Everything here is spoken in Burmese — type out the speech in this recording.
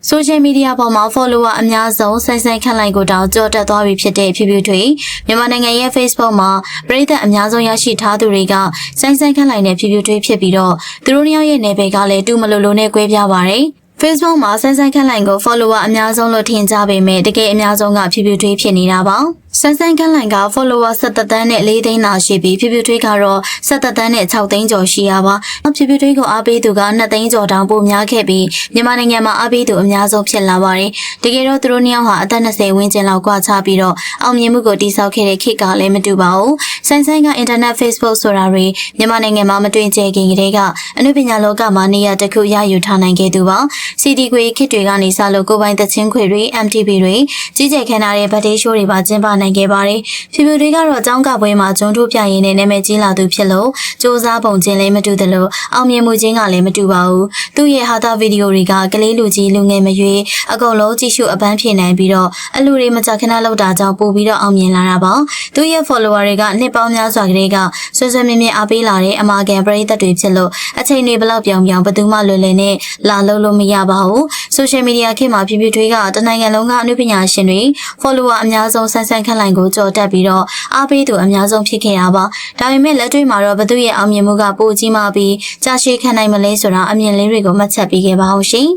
Social media ပေါ်မှာ follower အများဆုံးဆိုင်ခန့်လိုက်ကိုတောင်ကြော်တက်သွားပြီဖြစ်တဲ့ဖြူဖြူထွေမြန်မာနိုင်ငံရဲ့ Facebook မှာပရိသတ်အများဆုံးရရှိထားသူတွေကဆိုင်ခန့်လိုက်တဲ့ဖြူဖြူထွေဖြစ်ပြီးတော့သူတို့နှစ်ယောက်ရဲ့နယ်ပယ်ကလည်းတူမလို့လို့နဲ့꿰ပြပါတယ်Facebook မှာဆိုင်ခန့်လိုက်ကို follower အများဆုံးလို့ထင်ကြပေမဲ့တကယ်အများဆုံးကဖြူဖြူထွေးဖြစ်နေတာပါဆိုင်ခန့်လိုက်က follower 17သန်းနဲ့4သိန်းသာရှိပြီးဖြူဖြူထွေးကတော့17သန်းနဲ့6သိန်းကျော်ရှိရပါဖြူဖြူထွေးကိုအားပေးသူက2သိန်းကျော်တောင်ပိုများခဲ့ပြီးမြန်မာနိုင်ငံမှာအားပေးသူအများဆုံးဖြစ်လာပါတယ်တကယ်တော့သူတို့နှစ်ယောက်ဟာအသက်20ဝန်းကျင်လောက်ကွာခြားပြီးတော့အောင်မြင်မှုကိုတည်ဆောက်ခဲ့တဲ့ခေတ်ကလည်းမတူပါဘူးဆိုင်က internet Facebook ဆိုတာတွေမြန်မာနိုင်ငံမှာမတွင်ကျယ်ခင်ကတည်းကအနုပညာလောကမှာနေရာတစ်ခုရယူထားနိုင်ခဲ့သူပါCD ခွေခေတ်တွေကနေစလို့ကိုပိုင်သချင်းခွေတွေ MTV တွေကြီးကျယ်ခမ်းနားတဲ့ဗတ်တေးရှိုးတွေပါကျင်းပနိုင်ခဲ့ပါတယ်ဖြူဖြူတွေကတော့အကြောင်းကပွဲမှာဂျွန်းထိုးပြရင်းနဲ့နာမည်ကြီးလာသူဖြစ်လို့စ조사ပုံချင်းလည်းမတူသလိုအောင်မြင်မှုချင်းကလည်းမတူပါဘူးသူ့ရဲ့ဟာတာဗီဒီယိုတွေကကလေးလူကြီးလူငယ်မရွေးအကုန်လုံးကြည့်ရှုအပန်းဖြေနိုင်ပြီးတော့အလူတွေမကြခဏလောက်တာကြောင့်ပို့ပြီးတော့အောင်မြင်လာတာပါသူ့ရဲ့ follower တွေကနှစ်ပေါင်းများစွာကလေးကဆွဆွမြင့်မြင့်အားပေးလာတဲ့အမာကန်ပရိသတ်တွေဖြစ်လို့အချိန်တွေဘလောက်ပြောင်ဘယ်သူမှလွယ်လွယ်နဲ့လာလို့မရပါဘူး social media ခေတ်မှာဖြူဖြူထွေးကတနိုင်ငံလုံးကအနုပညာရှင်တွေ follower အများဆုံးဆိုင်ခန့်လိုက်ကိုကြော်တက်ပြီးတော့အားပေးသူအများဆုံးဖြစ်ခဲ့တာပါဒါပေမဲ့လက်တွေ့မှာတော့ဘသူရဲ့အောင်မြင်မှုကပိုကြီးမားပြီးကြာရှည်ခံနိုင်မလဲဆိုတာအမြင်လေးတွေကိုမှတ်ချက်ပေးခဲ့ပါအောင်ရှင်